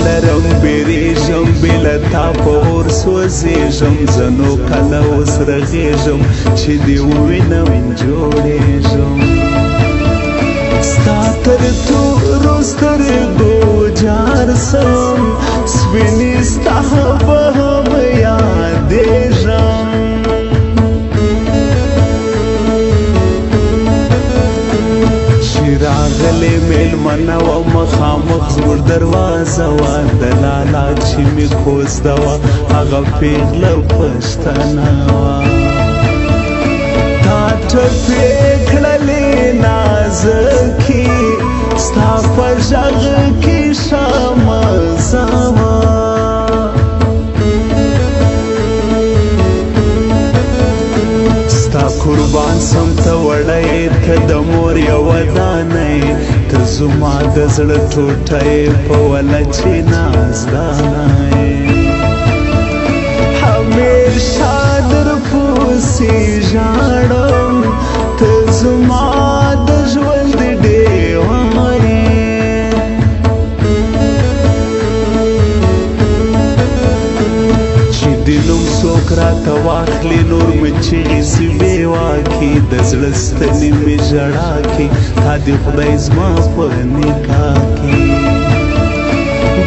لرم بیریږم بې له تا په اور سوځېږم زه نو کله اوس رغېږم چې دې ووینم جوړېږم ستا تر تورو سترګو جار سم سپینې ستا به هم یادېږم راغلی میلمنه وه مخامخ زموږ دروازه وه د لالا چې مې کوزده وه هغه پیغله پښتنه وه تا ټپې کړلې نازکې ستا په غږ کې ښه مزه وه قربان سم ته وړی ته د مور یوه دانه یې ته زما د زړه ټوټه یې په وله چې نازدانه یې همیشه درپسې ژاړم ته زما د ژوند ډېوه یې چې د نوم څوک راته واخلي نور مې چغې سي بې واکي د زړه ستنې مې ژړا کې تا دې خدای زما په نکاح کې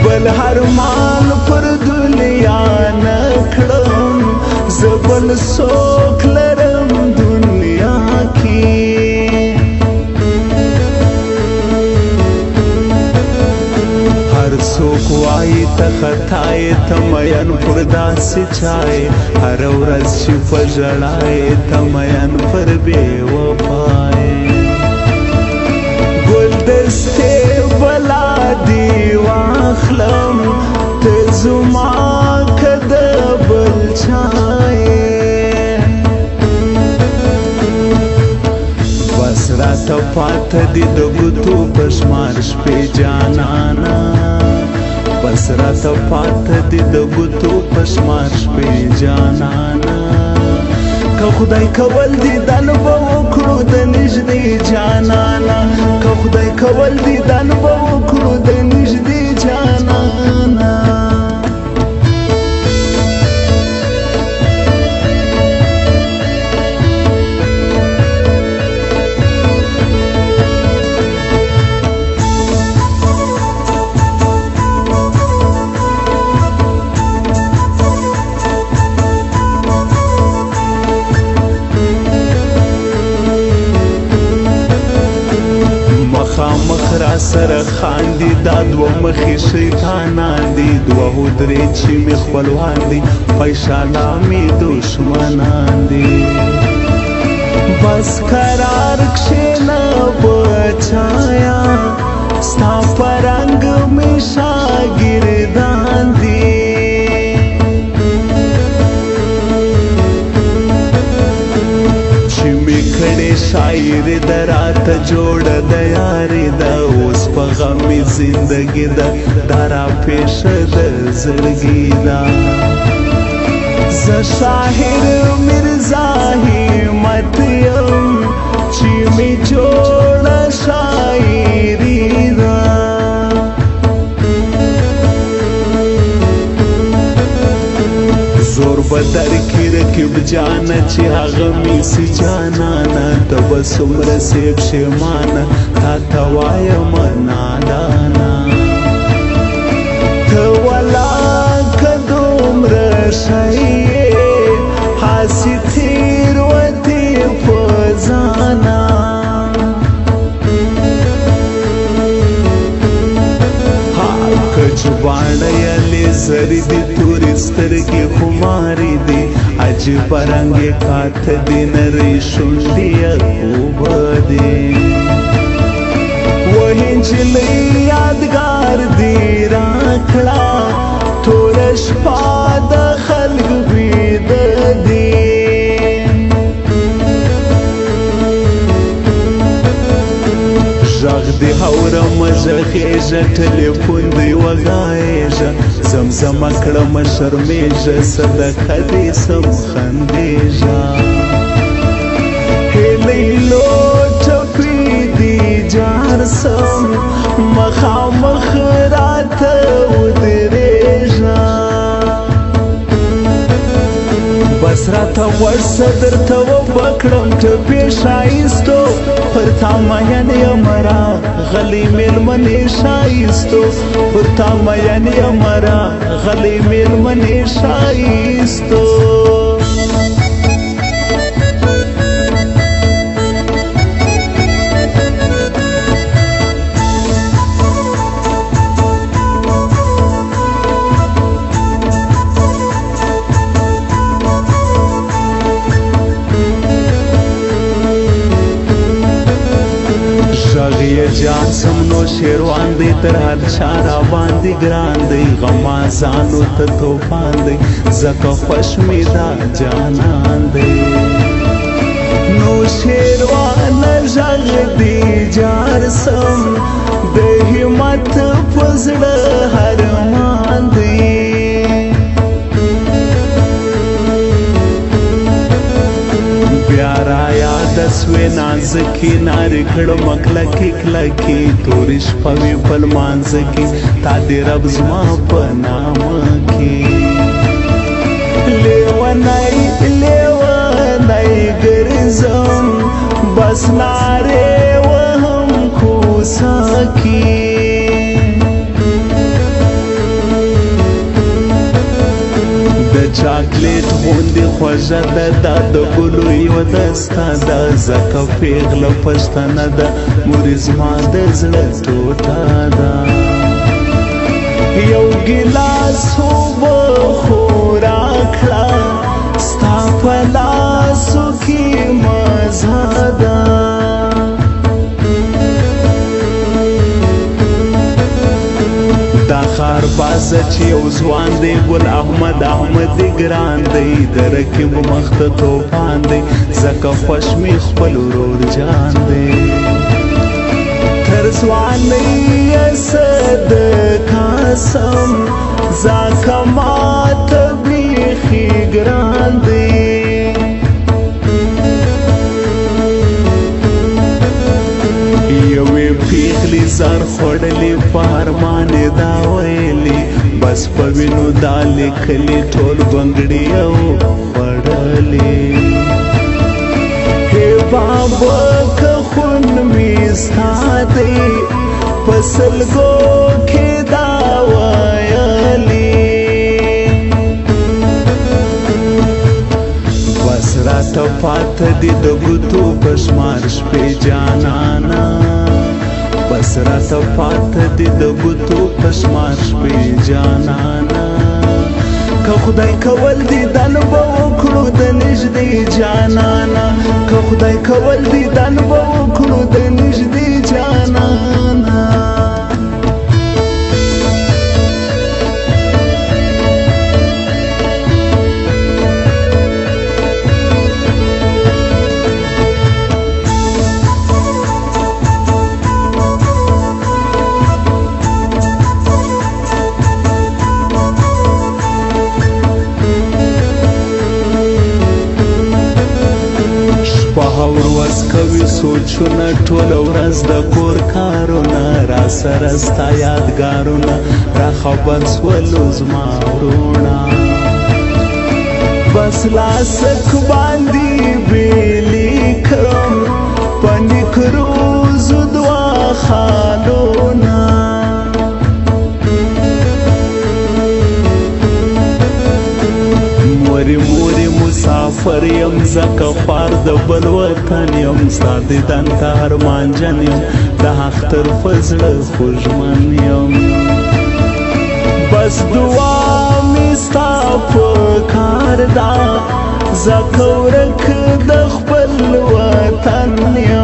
بل هر مال پر دنیا نه کړم زه بل څوک لرم دنیا کې څوک وایي ته خطا یې ته مین پر داسې چا یې هره ورځ چې په ژړا یې ته مین پر بې وفا یې ګلدستې بلا دې واخلم ته زما که د بل چا یې بس راته پاته دي د ګوتو په شمار شپې جانانه بس راته پاته دي د ګوتو په شمار شپې جانانه که خدای کول دیدن به وکړو د نږدې جانانه که خدای کول دیدن به وکړو د نږدې جانانه مخامخ را سره خاندي دا دوه مخې شیطانان دي دوه هدرې چې مې خپلوان دي پیشاله مې دشمنان دي بس قرار کښېنه بچایا ستا په رنګ مې شاګردان دي شاعر د راته جوړه د یارې ده اوس په غمې زندګي ده دا راپېښه د زړګي ده زه شاعر مرزا همت یم چې مې جوړه شاعري ده زور به درکړي رقیب جانه چې هغه مې سي جانانه ته به څومره سې پښېمانه تا ته وایم نادانه ته ولاکه دومره ښه یې هسې تېروتې په ځانه کجباڼه یلې زرې دي تورې سترګې خمارې دي عجیبه رنګ یې کاته دي نرۍ شونډې خوبه دي وهي نجلۍ یادګار دي راکړه توره شپه د خلق بیده دي غږ دې اورمه غږېږه ټلیفون دې وغایېږه زمزمه کړمه شرمېږه صدقه دې سم خندېږه هیلۍ لوټپې دې جار سم مخامخ راته ودې بس راته غوږ صدر ته وبکړم ټپې ښایستو پر تا مین یم راغلی مېلمنې ښایستو پر تا مین یم راغلی مېلمنې ښایستو جان سم نو شیروان دی تر هر چا را باندې ګران دی غمازانو ته توفان دی ځکه خوش مې دا جانان دی نو شیروان غږ دی جار سم د همت په زړه هرمان دی بیا را یاد سوې نازکې نارې کړم کلکې کلکې تورې شپه مې په لمانځه کې تا دې رب زما په نامه کې لیونی لیونی ګرځم بس نارې وهم کوڅه کې چاکلیټ غوندې خوږه ده دا د ګلو یوه دسته ده ځکه پېغله پښتنه ده مورې زما د زړه ټوټه ده یو ګیلاس اوبه خو راکړه ستا په لاسو کې مزه ده دا خار بازه چې یو ځوان دی ګل احمد احمدي ګران دی د رقیب مخ ته توفان دی ځکه خوښ مې خپل ورور جان دی تر ځوانۍ یې صدقه سم ځکه ماته بیخي ګران دی یوې پیغلې زر خوړلې په ارمانې دا ویلې بس په وینو دا لیکلې ټول بنګړي او خوړلې هی بابا که خون مې ستا دی په سلګو کې دا ویلې بس راته پاته دي د ګوتو په شمار شپې جانانا بس راته پاته دي د ګوتو په شمار شپې جانانا که خدای کول دیدن به وکړو د نږدې جانانا که خدای کول دیدن به وکړو د نږدې جانانا کوي سوچونه ټوله ورځ د کور کارونه را سره ستا یادګارونه را خبر سولو زما وروڼه بس لاسک باندې بیلې کړم په نیکروزو دوه خالونه مورې مسافر یم ځکه خوار د بل وطن یم ستا دیدن ته ارمانجن یم د اختر په زړه خوږمن یم بس دعا مې ستا په کار ده ځکه ورک د خپل وطن یم